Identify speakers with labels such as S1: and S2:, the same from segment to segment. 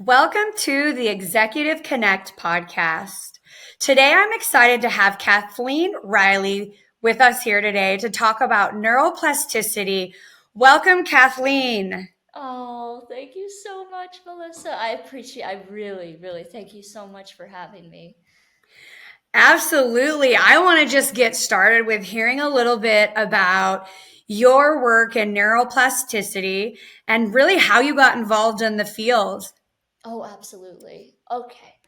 S1: Welcome to the Executive Connect podcast. Today, I'm excited to have Kathleen Riley with us here today to talk about neuroplasticity. Welcome, Kathleen.
S2: Oh, thank you so much, Melissa. I really thank you so much for having me.
S1: Absolutely. I want to just get started with hearing a little bit about your work in neuroplasticity and really how you got involved in the field.
S2: Oh, absolutely. Okay,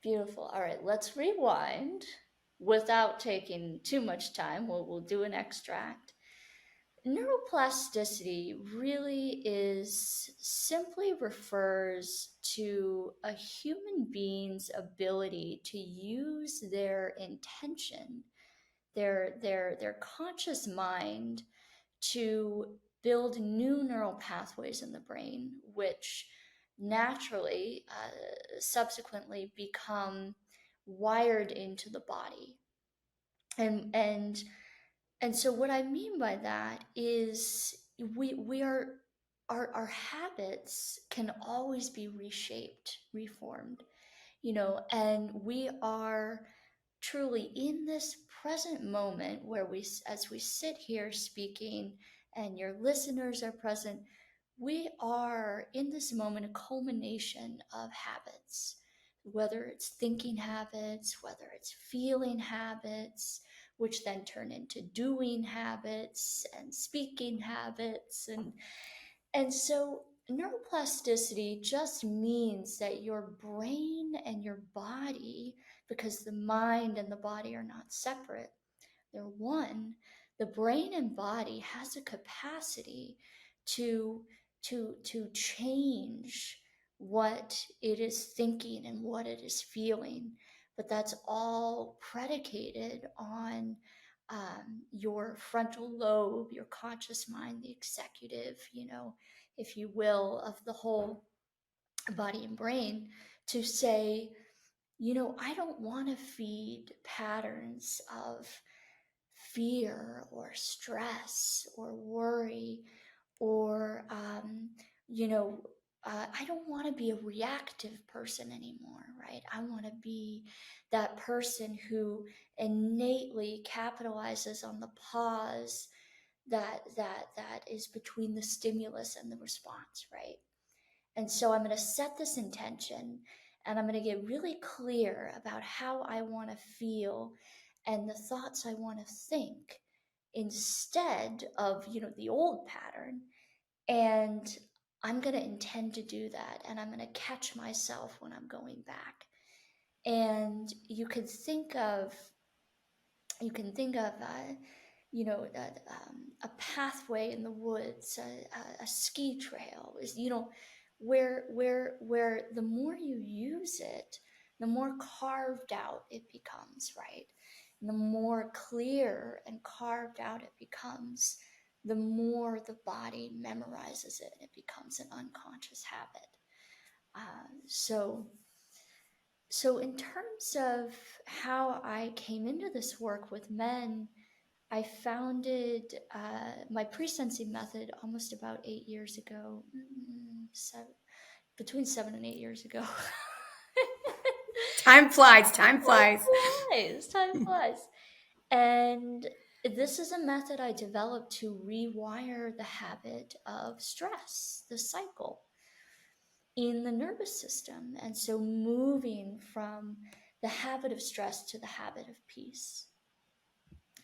S2: beautiful. All right, let's rewind without taking too much time. We'll do an extract. Neuroplasticity really is simply refers to a human being's ability to use their intention, their conscious mind to build new neural pathways in the brain, which naturally subsequently become wired into the body. And and and so what I mean by that is we are our habits can always be reshaped, reformed, and we are truly in this present moment where as we sit here speaking and your listeners are present, we are in this moment a culmination of habits, whether it's thinking habits, whether it's feeling habits, which then turn into doing habits and speaking habits. And so neuroplasticity just means that your brain and your body, because the mind and the body are not separate, they're one. The brain and body has a capacity to to change what it is thinking and what it is feeling, but that's all predicated on your frontal lobe, your conscious mind, the executive, if you will, of the whole body and brain, to say, I don't want to feed patterns of fear or stress or worry or you know I don't want to be a reactive person anymore, right? I want to be that person who innately capitalizes on the pause that is between the stimulus and the response, right? And so I'm going to set this intention, and I'm going to get really clear about how I want to feel and the thoughts I want to think instead of, the old pattern. And I'm going to intend to do that. And I'm going to catch myself when I'm going back. And you can think of a pathway in the woods, a ski trail is, where the more you use it, the more carved out it becomes, right? And the more clear and carved out it becomes, the more the body memorizes it, and it becomes an unconscious habit. So in terms of how I came into this work with men, I founded my pre-sensing method almost about 8 years ago, between 7 and 8 years ago.
S1: Time flies, time flies.
S2: Time flies. And this is a method I developed to rewire the habit of stress, the cycle in the nervous system. And so moving from the habit of stress to the habit of peace,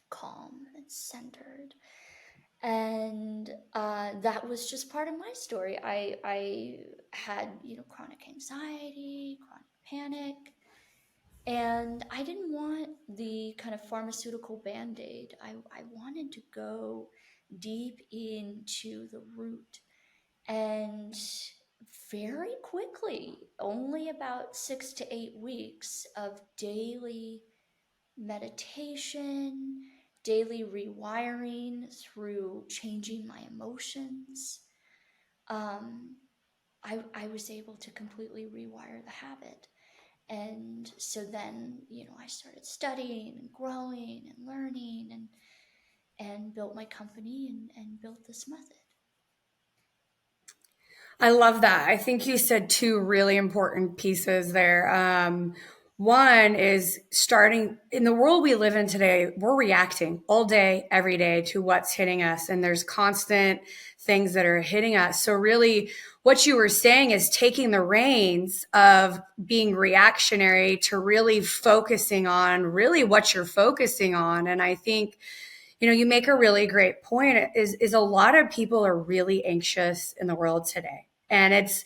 S2: calm and centered. And that was just part of my story. I had, chronic anxiety, chronic panic, and I didn't want the kind of pharmaceutical band-aid. I wanted to go deep into the root. And very quickly, only about 6 to 8 weeks of daily meditation, daily rewiring through changing my emotions, um, I was able to completely rewire the habit. And so then, I started studying and growing and learning, and built my company, and built this method.
S1: I love that. I think you said two really important pieces there. One is starting in the world we live in today, we're reacting all day, every day to what's hitting us, and there's constant things that are hitting us. So, really, what you were saying is taking the reins of being reactionary to really focusing on really what you're focusing on. And I think you make a really great point is a lot of people are really anxious in the world today. And it's,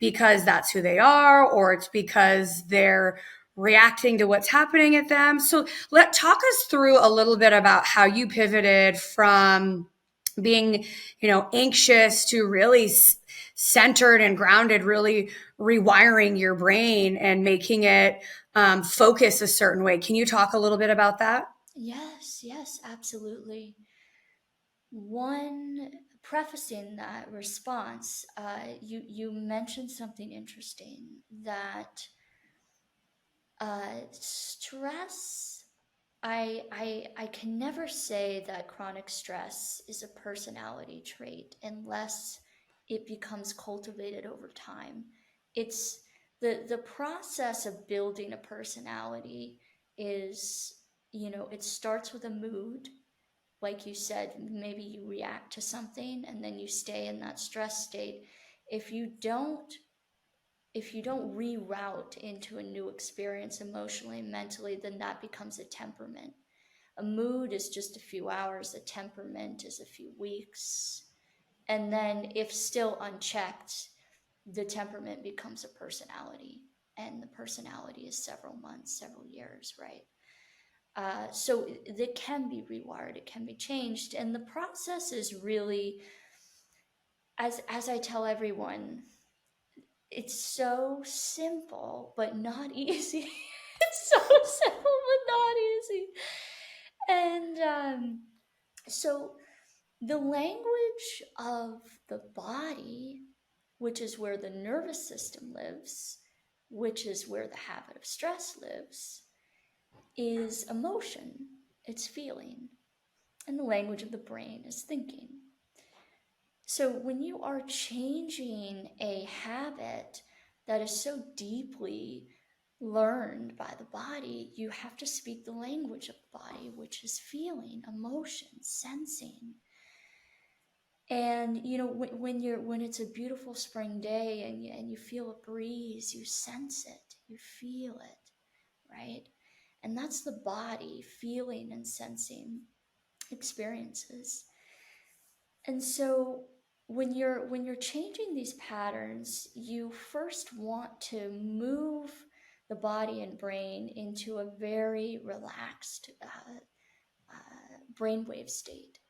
S1: because that's who they are, or it's because they're reacting to what's happening at them. So let talk us through a little bit about how you pivoted from being, anxious to really centered and grounded, really rewiring your brain and making it focus a certain way. Can you talk a little bit about that?
S2: Yes, absolutely. One prefacing that response, you mentioned something interesting that stress. I can never say that chronic stress is a personality trait unless it becomes cultivated over time. It's the process of building a personality is, it starts with a mood. Like you said, maybe you react to something and then you stay in that stress state. If you don't if you don't reroute into a new experience emotionally and mentally, then that becomes a temperament. A mood is just a few hours, a temperament is a few weeks. And then, if still unchecked, the temperament becomes a personality. And the personality is several months, several years, right? So it can be rewired, it can be changed. And the process is really, as I tell everyone, it's so simple but not easy. It's so simple but not easy. And so the language of the body, which is where the nervous system lives, which is where the habit of stress lives, is emotion, it's feeling. And the language of the brain is thinking. So when you are changing a habit that is so deeply learned by the body, you have to speak the language of the body, which is feeling, emotion, sensing. And when it's a beautiful spring day and you feel a breeze, you sense it, you feel it, right? And that's the body feeling and sensing experiences. And so when you're changing these patterns, you first want to move the body and brain into a very relaxed brainwave state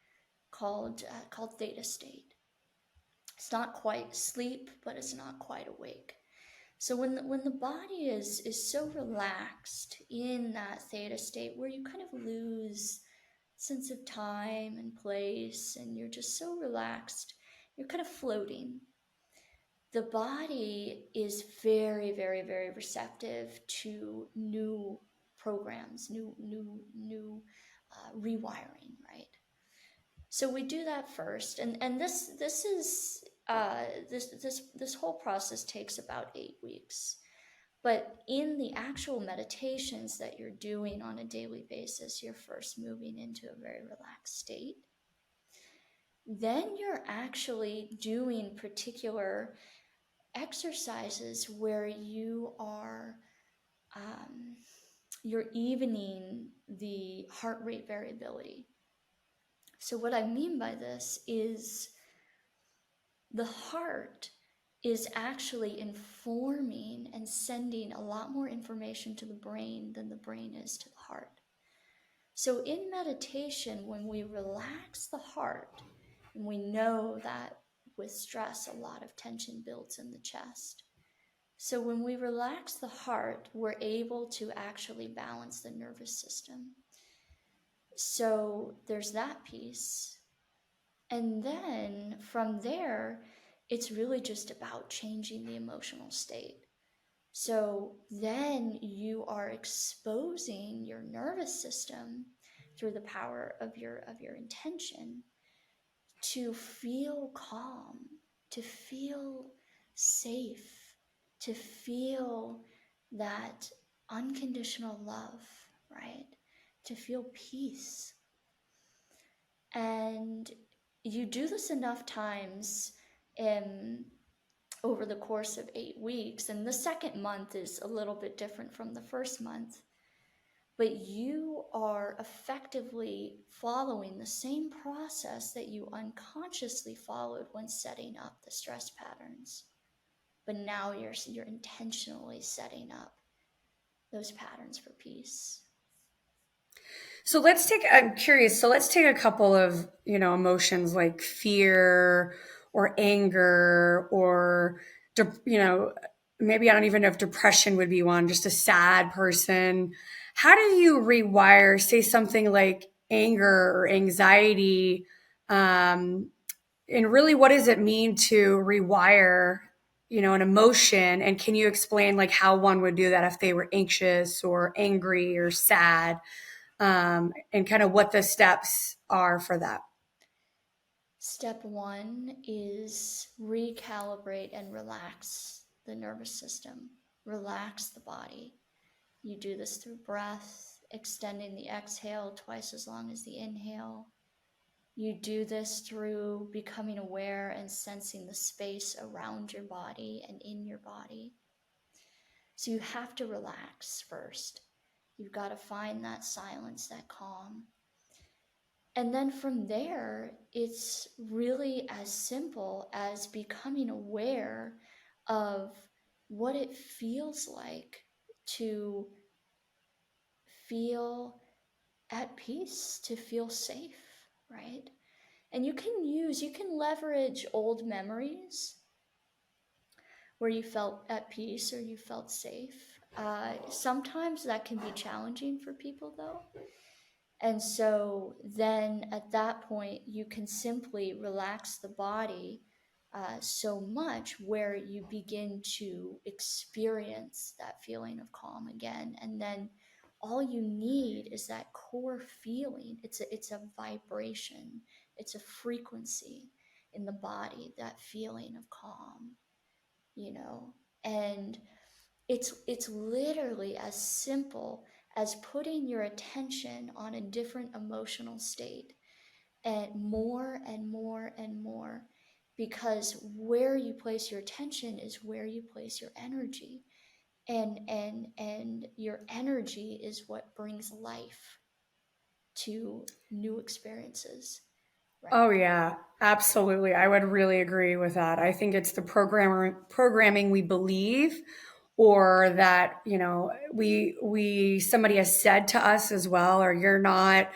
S2: called theta state. It's not quite sleep, but it's not quite awake. So when the body is so relaxed in that theta state, where you kind of lose sense of time and place, and you're just so relaxed, you're kind of floating. The body is very, very, very receptive to new programs, new rewiring, right? So we do that first, and this is this whole process takes about 8 weeks. But in the actual meditations that you're doing on a daily basis, you're first moving into a very relaxed state. Then you're actually doing particular exercises where you're evening the heart rate variability. So what I mean by this is the heart is actually informing and sending a lot more information to the brain than the brain is to the heart. So in meditation, when we relax the heart, and we know that with stress, a lot of tension builds in the chest. So when we relax the heart, we're able to actually balance the nervous system. So there's that piece. And then from there, it's really just about changing the emotional state. So then you are exposing your nervous system through the power of your intention to feel calm, to feel safe, to feel that unconditional love, right? To feel peace. And you do this enough times over the course of 8 weeks, and the second month is a little bit different from the first month, but you are effectively following the same process that you unconsciously followed when setting up the stress patterns. But now you're intentionally setting up those patterns for peace.
S1: So I'm curious. So let's take a couple of, emotions like fear or anger or, maybe I don't even know if depression would be one, just a sad person. How do you rewire, say something like anger or anxiety? And really, what does it mean to rewire, an emotion? And can you explain like how one would do that if they were anxious or angry or sad? And kind of what the steps are for that?
S2: Step one is recalibrate and relax the nervous system, relax the body. You do this through breath, extending the exhale twice as long as the inhale. You do this through becoming aware and sensing the space around your body and in your body. So you have to relax first. You've got to find that silence, that calm. And then from there, it's really as simple as becoming aware of what it feels like to feel at peace, to feel safe, right? And you can leverage old memories where you felt at peace or you felt safe. Sometimes that can be challenging for people though. And so then at that point, you can simply relax the body so much where you begin to experience that feeling of calm again. And then all you need is that core feeling. It's a vibration, it's a frequency in the body, that feeling of calm, you know. And it's literally as simple as putting your attention on a different emotional state, and more and more and more, because where you place your attention is where you place your energy, and your energy is what brings life to new experiences, right?
S1: Oh yeah, absolutely. I would really agree with that. I think it's the programming we believe, or that, we somebody has said to us as well, or you're not,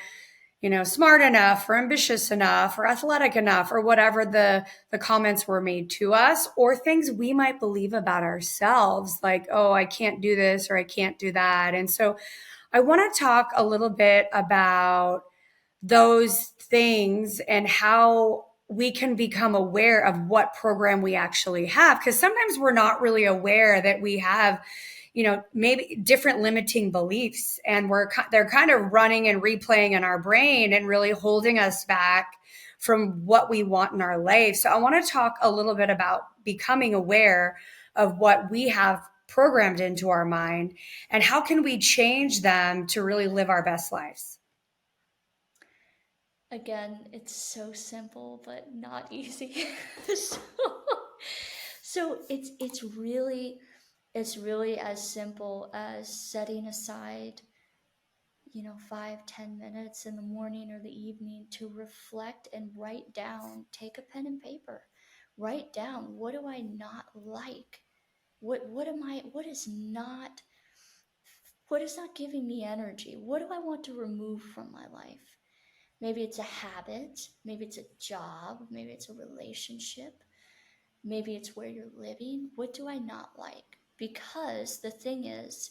S1: smart enough or ambitious enough or athletic enough, or whatever the comments were made to us, or things we might believe about ourselves, like, oh, I can't do this or I can't do that. And so I want to talk a little bit about those things and how we can become aware of what program we actually have, because sometimes we're not really aware that we have, maybe different limiting beliefs, and they're kind of running and replaying in our brain and really holding us back from what we want in our life. So I want to talk a little bit about becoming aware of what we have programmed into our mind, and how can we change them to really live our best lives.
S2: Again, it's so simple but not easy. so, so it's really as simple as setting aside 5-10 minutes in the morning or the evening to reflect and write down. Take a pen and paper, write down, what do I not like, what is not giving me energy, what do I want to remove from my life. Maybe it's a habit, maybe it's a job, maybe it's a relationship, maybe it's where you're living. What do I not like? Because the thing is,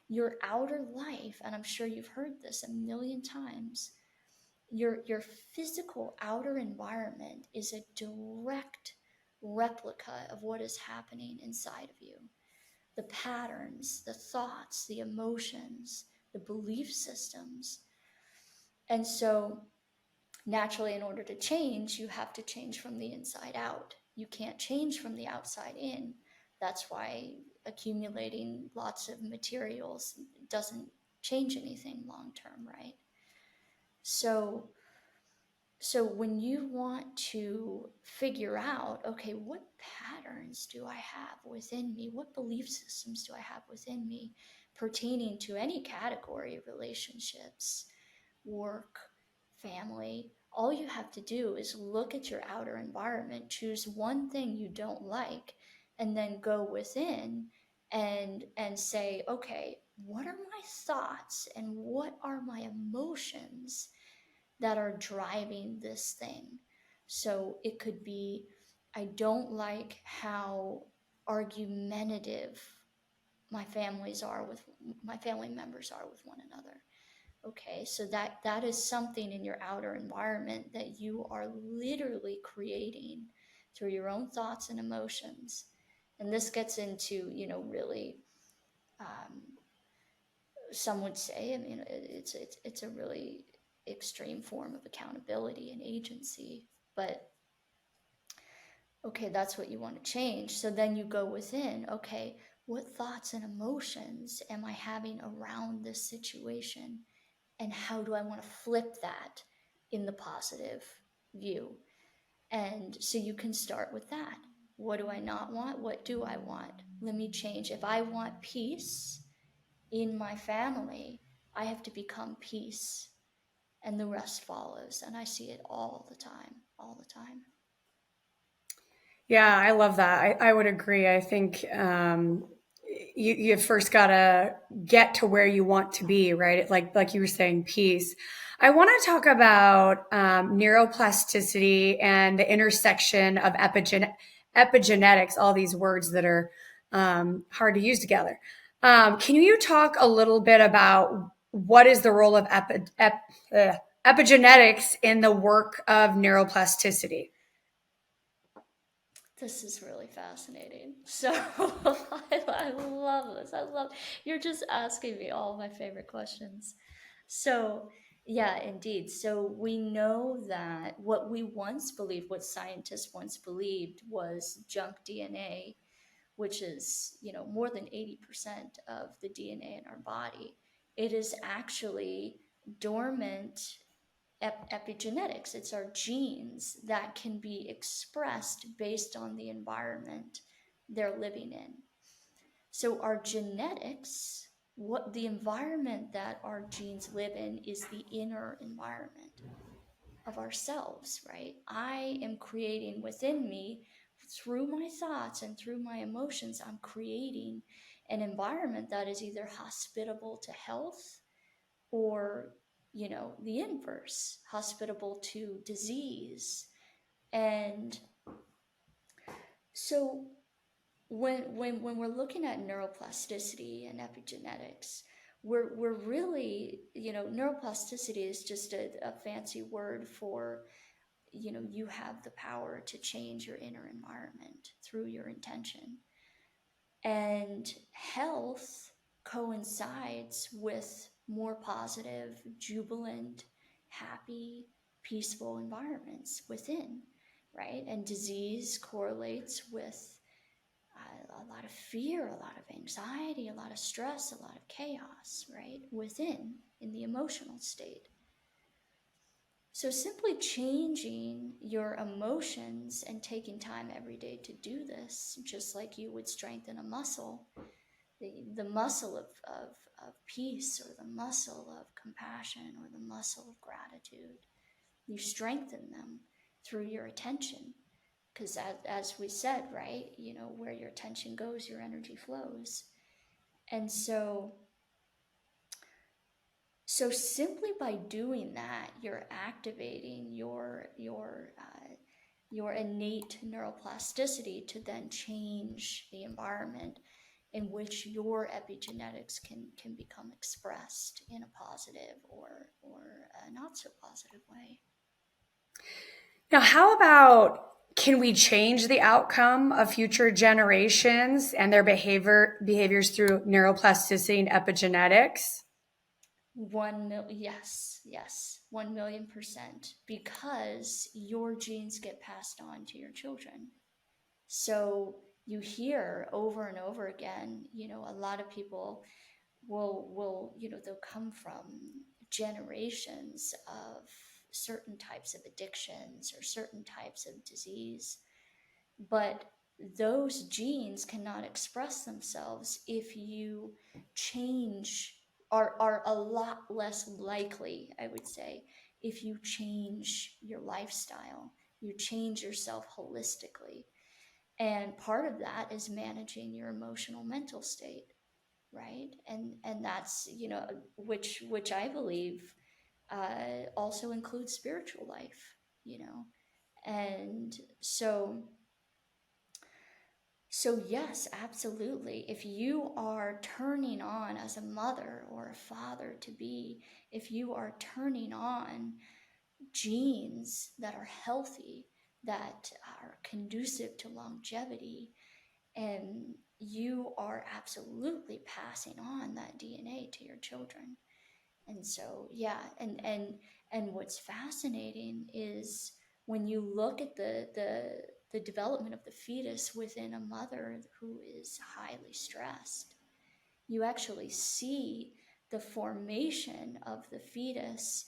S2: your outer life, and I'm sure you've heard this a million times, your physical outer environment is a direct replica of what is happening inside of you. The patterns, the thoughts, the emotions, the belief systems. And so naturally, in order to change, you have to change from the inside out. You can't change from the outside in. That's why accumulating lots of materials doesn't change anything long term, right? So when you want to figure out, okay, what patterns do I have within me? What belief systems do I have within me pertaining to any category of relationships, work, family? All you have to do is look at your outer environment, choose one thing you don't like, and then go within and say, okay, what are my thoughts and what are my emotions that are driving this thing? So it could be, I don't like how argumentative my family members are with one another. Okay, so that is something in your outer environment that you are literally creating through your own thoughts and emotions. And this gets into, really, um, some would say, I mean, it's a really extreme form of accountability and agency. But okay, that's what you want to change. So then you go within, okay, what thoughts and emotions am I having around this situation? And how do I want to flip that in the positive view? And so you can start with that. What do I not want? What do I want? Let me change. If I want peace in my family, I have to become peace, and the rest follows. And I see it all the time, all the time.
S1: Yeah, I love that. I would agree. I think you first got to get to where you want to be, right? Like you were saying, peace. I want to talk about neuroplasticity and the intersection of epigenetics, all these words that are hard to use together. Can you talk a little bit about what is the role of epigenetics in the work of neuroplasticity?
S2: This is really fascinating. So I love this. You're just asking me all my favorite questions. So, yeah, indeed. So we know that what we once believed, what scientists once believed, was junk DNA, which is, more than 80% of the DNA in our body. It is actually dormant epigenetics. It's our genes that can be expressed based on the environment they're living in. So our genetics, what the environment that our genes live in, is the inner environment of ourselves, right? I am creating within me, through my thoughts and through my emotions, I'm creating an environment that is either hospitable to health, or the inverse, hospitable to disease. And so when we're looking at neuroplasticity and epigenetics, we're really, neuroplasticity is just a fancy word for, you have the power to change your inner environment through your intention. And health coincides with more positive, jubilant, happy, peaceful environments within, right? And disease correlates with a lot of fear, a lot of anxiety, a lot of stress, a lot of chaos, right? Within, in the emotional state. So simply changing your emotions and taking time every day to do this, just like you would strengthen a muscle, the muscle of peace, or the muscle of compassion, or the muscle of gratitude. You strengthen them through your attention. Because as we said, right, where your attention goes, your energy flows. And so simply by doing that, you're activating your innate neuroplasticity to then change the environment in which your epigenetics can become expressed in a positive or a not so positive way.
S1: Now, how about, can we change the outcome of future generations and their behaviors through neuroplasticity and epigenetics?
S2: Yes, 1,000,000%, because your genes get passed on to your children. So you hear over and over again, a lot of people will they'll come from generations of certain types of addictions or certain types of disease, but those genes cannot express themselves if you change, are a lot less likely, I would say, if you change your lifestyle, you change yourself holistically. And part of that is managing your emotional mental state, right? And that's, which I believe also includes spiritual life, and so yes, absolutely. If you are turning on, as a mother or a father to be, if you are turning on genes that are healthy, that are conducive to longevity, and you are absolutely passing on that DNA to your children. And so, yeah, and what's fascinating is when you look at the development of the fetus within a mother who is highly stressed, you actually see the formation of the fetus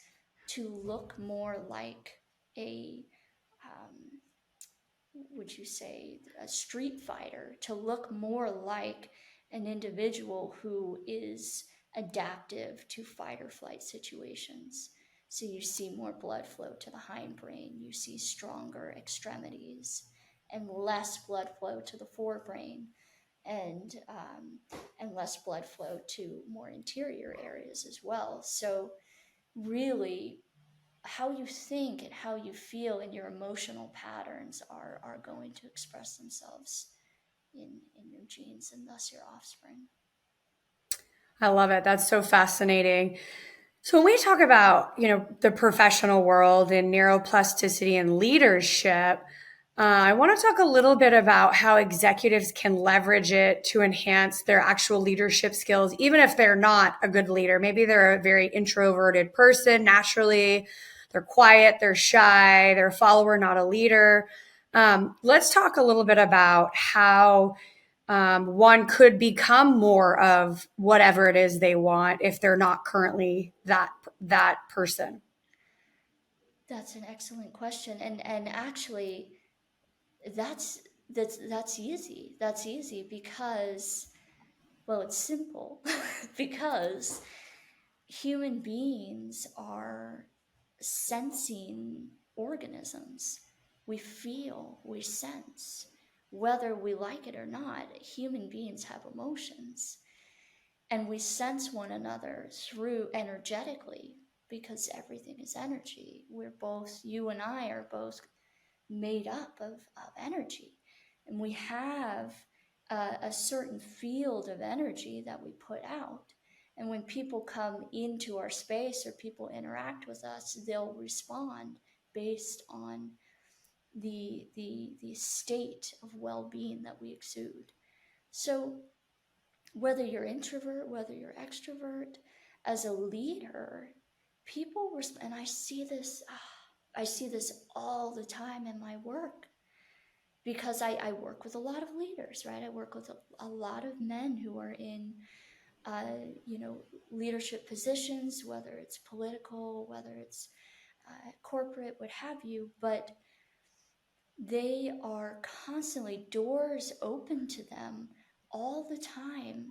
S2: to look more like a would you say, a street fighter, to look more like an individual who is adaptive to fight or flight situations. So you see more blood flow to the hindbrain, you see stronger extremities, and less blood flow to the forebrain, and less blood flow to more interior areas as well. So really, how you think and how you feel and your emotional patterns are going to express themselves in your genes and thus your offspring.
S1: I love it. That's so fascinating. So when we talk about, the professional world and neuroplasticity and leadership, I want to talk a little bit about how executives can leverage it to enhance their actual leadership skills, even if they're not a good leader. Maybe they're a very introverted person naturally. They're quiet, they're shy, they're a follower, not a leader. Let's talk a little bit about how one could become more of whatever it is they want if they're not currently that person.
S2: That's an excellent question, and actually, that's that's easy. That's easy because, well, it's simple because human beings are sensing organisms. We feel, we sense. Whether we like it or not, human beings have emotions. And we sense one another through energetically because everything is energy. We're both, you and I are both made up of energy. And we have a certain field of energy that we put out. And when people come into our space or people interact with us, they'll respond based on the state of well-being that we exude. So whether you're introvert, whether you're extrovert, as a leader, people and I see this all the time in my work because I work with a lot of leaders, right? I work with a lot of men who are in, leadership positions, whether it's political, whether it's corporate, what have you. But they are constantly doors open to them all the time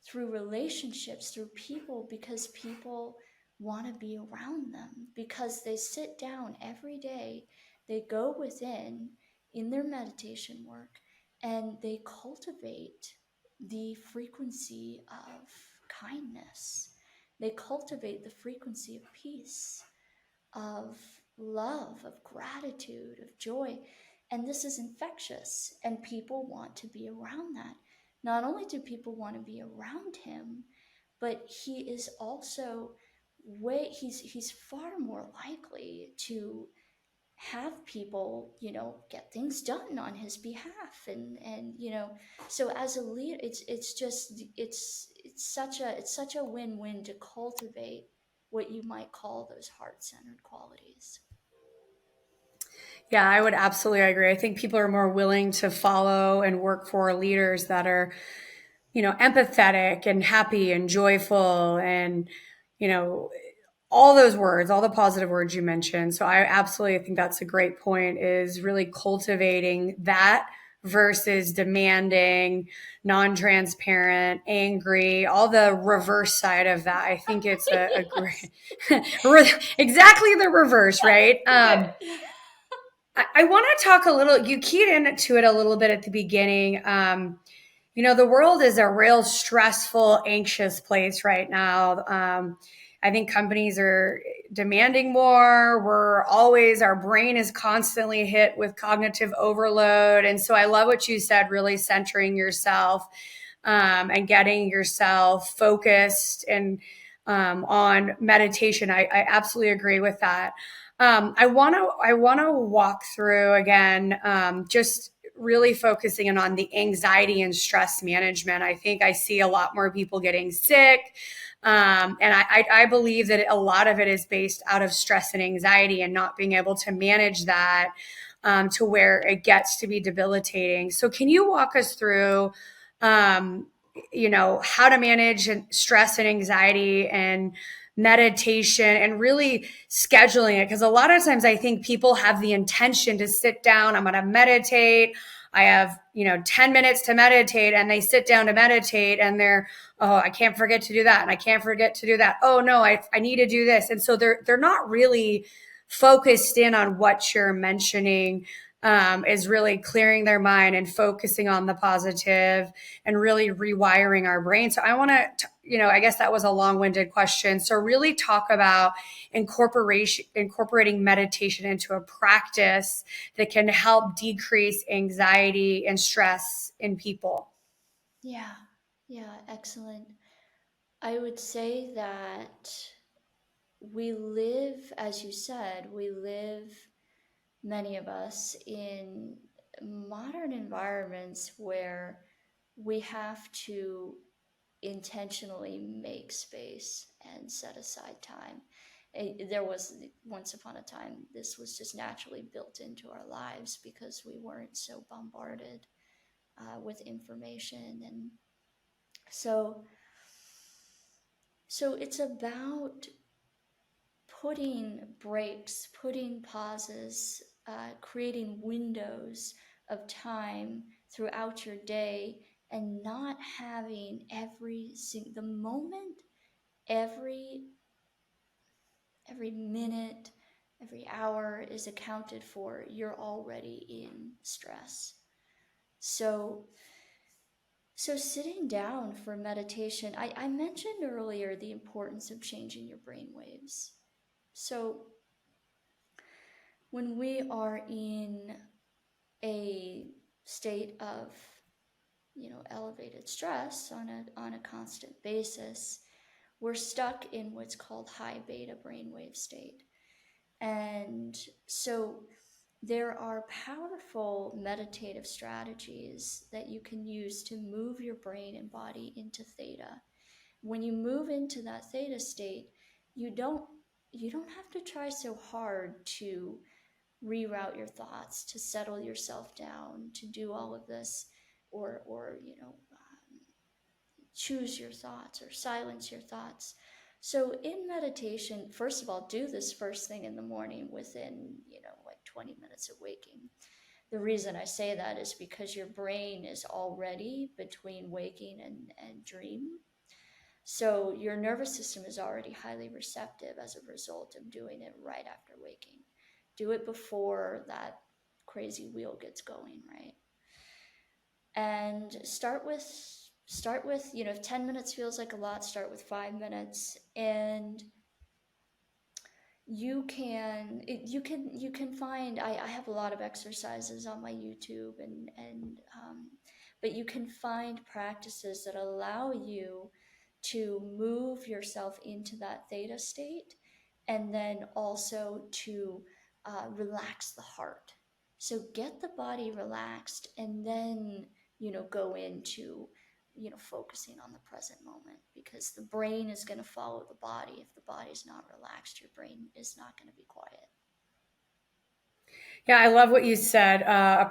S2: through relationships, through people, because people want to be around them, because they sit down every day, they go within in their meditation work, and they cultivate the frequency of kindness. They cultivate the frequency of peace, of love, of gratitude, of joy. And this is infectious, and people want to be around that. Not only do people want to be around him, but he is also he's far more likely to have people, get things done on his behalf. And so as a leader, it's just it's such a win-win to cultivate what you might call those heart-centered qualities.
S1: Yeah, I would absolutely agree. I think people are more willing to follow and work for leaders that are, empathetic and happy and joyful and, you know, all those words, all the positive words you mentioned. So I absolutely think that's a great point, is really cultivating that versus demanding, non-transparent, angry, all the reverse side of that. I think it's a
S2: Yes.
S1: great, exactly the reverse, right? I want to talk a little, you keyed into it a little bit at the beginning. The world is a real stressful, anxious place right now. I think companies are demanding more. Our brain is constantly hit with cognitive overload. And so I love what you said, really centering yourself and getting yourself focused and on meditation. I absolutely agree with that. I want to walk through again, just really focusing in on the anxiety and stress management. I think I see a lot more people getting sick. And I believe that a lot of it is based out of stress and anxiety and not being able to manage that to where it gets to be debilitating. So, can you walk us through, how to manage stress and anxiety and meditation and really scheduling it? Because a lot of times I think people have the intention to sit down, I'm going to meditate. I have, 10 minutes to meditate, and they sit down to meditate and they're, oh, I can't forget to do that. And I can't forget to do that. Oh no, I need to do this. And so they're not really focused in on what you're mentioning, is really clearing their mind and focusing on the positive and really rewiring our brain. So I want to, I guess that was a long-winded question. So really talk about incorporating meditation into a practice that can help decrease anxiety and stress in people.
S2: Yeah, yeah, excellent. I would say that we live, as you said, we live, many of us, in modern environments where we have to intentionally make space and set aside time. There was once upon a time, this was just naturally built into our lives because we weren't so bombarded with information. And so, so it's about putting breaks, putting pauses, creating windows of time throughout your day, and not having the moment, every minute, every hour is accounted for. You're already in stress. So sitting down for meditation, I mentioned earlier the importance of changing your brain waves. So when we are in a state of, elevated stress on a constant basis, we're stuck in what's called high beta brainwave state. And so there are powerful meditative strategies that you can use to move your brain and body into theta. When you move into that theta state, you don't have to try so hard to reroute your thoughts, to settle yourself down, to do all of this, or choose your thoughts or silence your thoughts. So in meditation, first of all, do this first thing in the morning within, like 20 minutes of waking. The reason I say that is because your brain is already between waking and dream. So your nervous system is already highly receptive as a result of doing it right after waking. Do it before that crazy wheel gets going, right? And start with, if 10 minutes feels like a lot, start with 5 minutes. And you can find, I have a lot of exercises on my YouTube, but you can find practices that allow you to move yourself into that theta state, and then also to relax the heart. So get the body relaxed, and then go into focusing on the present moment, because the brain is going to follow the body. If the body's not relaxed, your brain is not going to be quiet.
S1: Yeah, I love what you said.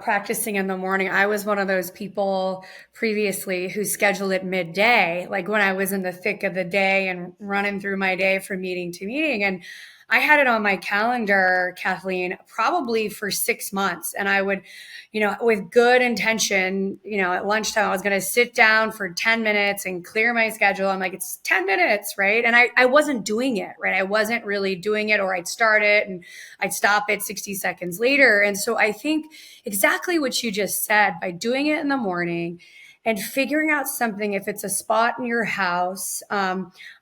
S1: Practicing in the morning. I was one of those people previously who scheduled it midday, like when I was in the thick of the day and running through my day from meeting to meeting. And I had it on my calendar, Kathleen, probably for 6 months. And I would, with good intention, at lunchtime, I was going to sit down for 10 minutes and clear my schedule. I'm like, it's 10 minutes, right? And I wasn't doing it, right? I wasn't really doing it, or I'd start it and I'd stop it 60 seconds later. And so I think exactly what you just said, by doing it in the morning and figuring out something, if it's a spot in your house.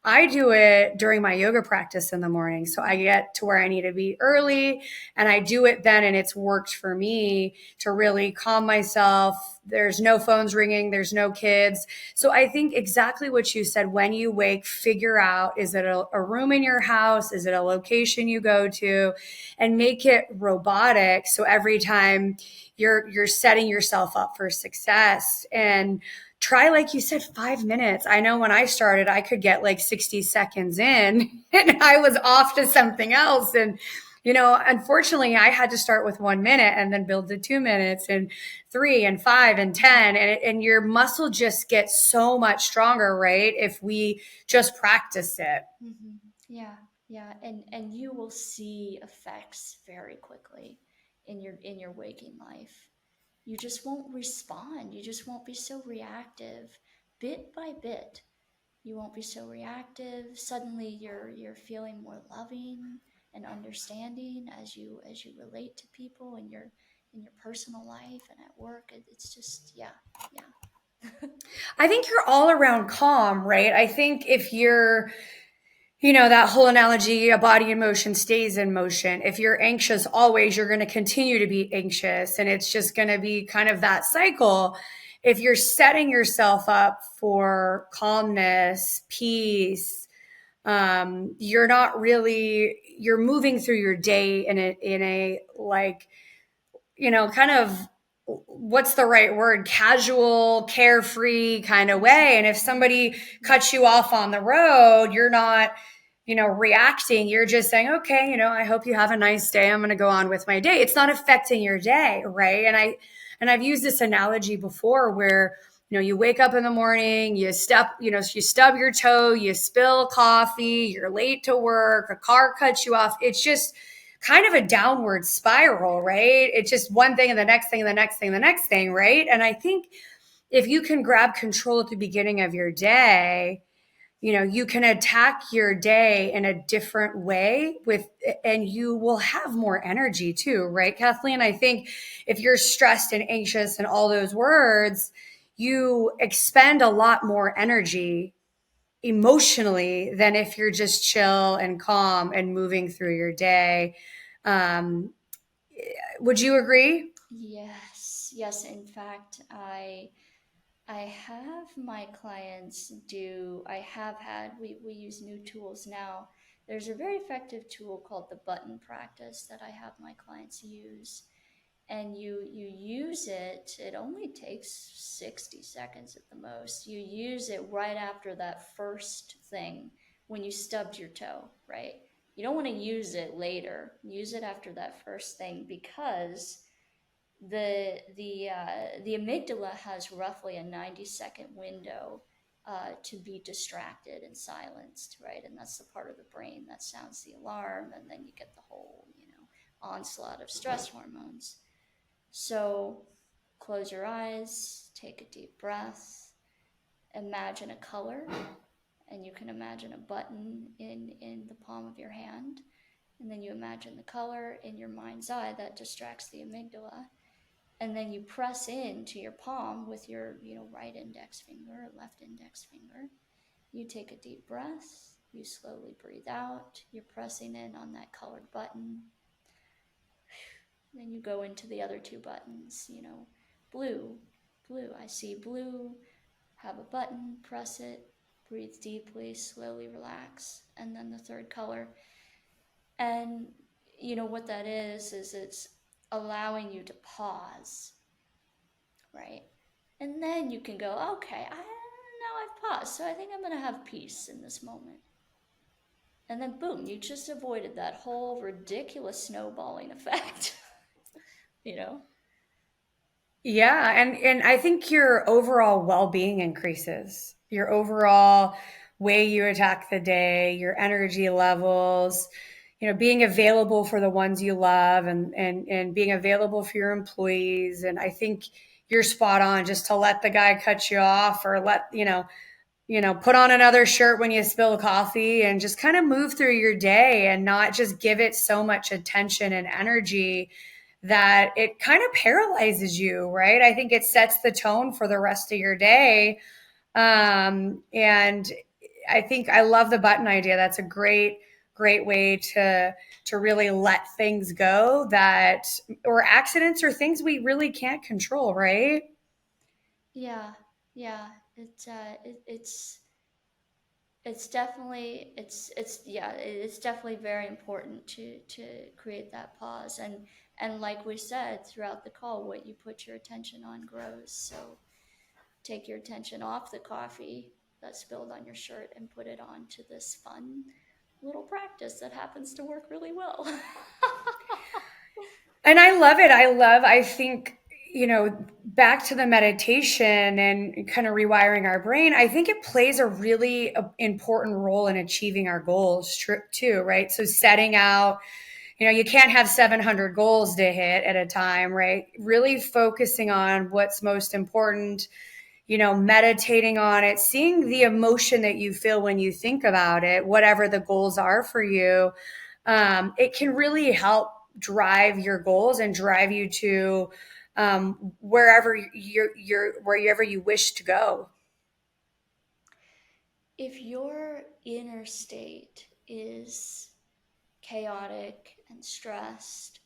S1: I do it during my yoga practice in the morning. So I get to where I need to be early and I do it then. And it's worked for me to really calm myself. There's no phones ringing, there's no kids. So I think exactly what you said. When you wake, figure out, is it a room in your house? Is it a location you go to? And make it robotic. So every time you're setting yourself up for success, and try, like you said, 5 minutes. I know when I started, I could get like 60 seconds in and I was off to something else. And, unfortunately, I had to start with 1 minute and then build to 2 minutes and 3 and 5 and 10. And your muscle just gets so much stronger, right? If we just practice it.
S2: Mm-hmm. Yeah, yeah, and you will see effects very quickly in your waking life. You just won't respond. You just won't be so reactive, bit by bit. You won't be so reactive. Suddenly, you're feeling more loving and understanding as you relate to people in your personal life and at work. It's just yeah.
S1: I think you're all around calm, right? I think if you're, that whole analogy, a body in motion stays in motion. If you're anxious always, you're going to continue to be anxious. And it's just going to be kind of that cycle. If you're setting yourself up for calmness, peace, you're not really, you're moving through your day in a like, kind of, what's the right word, casual, carefree kind of way. And if somebody cuts you off on the road, you're not, reacting. You're just saying, okay, I hope you have a nice day. I'm going to go on with my day. It's not affecting your day, right? And I've used this analogy before where, you wake up in the morning, you stub your toe, you spill coffee, you're late to work, a car cuts you off. It's just kind of a downward spiral, right? It's just one thing and the next thing and the next thing, the next thing, right? And I think if you can grab control at the beginning of your day, you can attack your day in a different way and you will have more energy too, right, Kathleen? I think if you're stressed and anxious and all those words, you expend a lot more energy emotionally than if you're just chill and calm and moving through your day. Um, would you agree?
S2: Yes, yes. In fact, I have my clients do, I have had, we use new tools now. There's a very effective tool called the button practice that I have my clients use. And you use it, it only takes 60 seconds at the most. You use it right after that first thing when you stubbed your toe, right? You don't want to use it later. Use it after that first thing because the amygdala has roughly a 90-second window to be distracted and silenced, right? And that's the part of the brain that sounds the alarm, and then you get the whole, onslaught of stress hormones. So close your eyes, take a deep breath, imagine a color, and you can imagine a button in the palm of your hand. And then you imagine the color in your mind's eye that distracts the amygdala, and then you press into your palm with your right index finger, left index finger. You take a deep breath, you slowly breathe out, you're pressing in on that colored button. Then you go into the other two buttons, blue, I see blue, have a button, press it, breathe deeply, slowly relax. And then the third color, and what that is it's allowing you to pause, right? And then you can go, okay, now I've paused, so I think I'm going to have peace in this moment. And then boom, you just avoided that whole ridiculous snowballing effect. you know?
S1: Yeah, and I think your overall well-being increases. Your overall way you attack the day, your energy levels, being available for the ones you love and being available for your employees. And I think you're spot on just to let the guy cut you off or put on another shirt when you spill coffee and just kind of move through your day and not just give it so much attention and energy that it kind of paralyzes you, right? I think it sets the tone for the rest of your day. And I think I love the button idea. That's a great way to really let things go that or accidents or things we really can't control, right?
S2: Yeah, yeah. It's definitely it's definitely very important to create that pause, and like we said throughout the call, what you put your attention on grows. So take your attention off the coffee that spilled on your shirt and put it on to this fun little practice that happens to work really well.
S1: And I love it. I think, back to the meditation and kind of rewiring our brain, I think it plays a really important role in achieving our goals too, right? So setting out, you can't have 700 goals to hit at a time, right? Really focusing on what's most important, meditating on it, seeing the emotion that you feel when you think about it, whatever the goals are for you. It can really help drive your goals and drive you to wherever you wish to go.
S2: If your inner state is chaotic and stressed,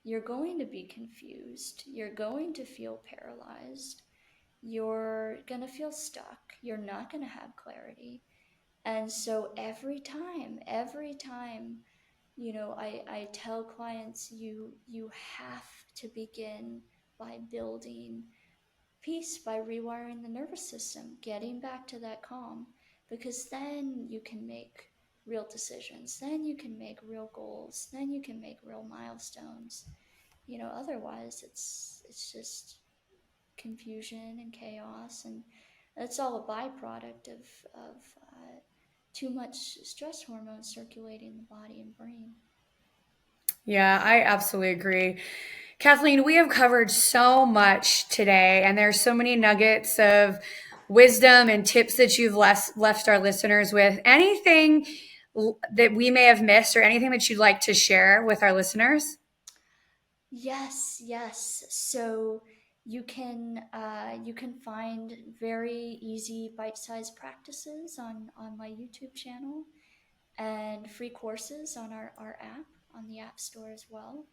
S2: you're going to be confused. You're going to feel paralyzed. You're going to feel stuck. You're not going to have clarity. And so every time, I tell clients you have to begin by building peace, by rewiring the nervous system, getting back to that calm, because then you can make real decisions, then you can make real goals, then you can make real milestones. Otherwise it's just confusion and chaos, and it's all a byproduct of too much stress hormones circulating in the body and brain.
S1: Yeah, I absolutely agree. Kathleen, we have covered so much today, and there's so many nuggets of wisdom and tips that you've left our listeners with. Anything that we may have missed or anything that you'd like to share with our listeners?
S2: Yes, yes. So you can find very easy bite-sized practices on my YouTube channel, and free courses on our app, on the App Store as well.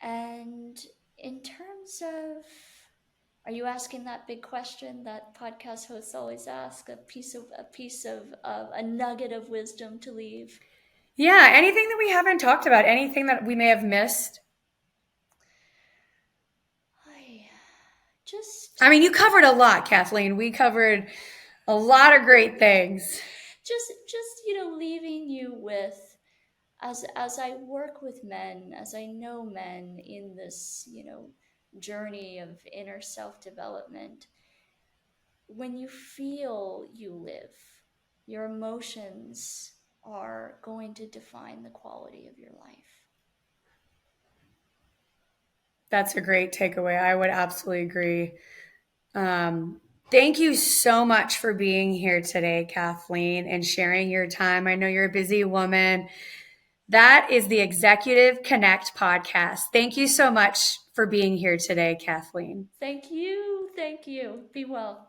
S2: And in terms of, are you asking that big question that podcast hosts always ask, a piece of a nugget of wisdom to leave?
S1: Yeah, anything that we haven't talked about, anything that we may have missed?
S2: I just
S1: I mean, you covered a lot, Kathleen. We covered a lot of great things.
S2: just leaving you with, as I work with men, as I know men in this, journey of inner self-development, when you feel, you live. Your emotions are going to define the quality of your life.
S1: That's a great takeaway. I would absolutely agree. Thank you so much for being here today, Kathleen, and sharing your time. I know you're a busy woman. That is the Executive Connect podcast. Thank you so much for being here today, Kathleen.
S2: Thank you. Thank you. Be well.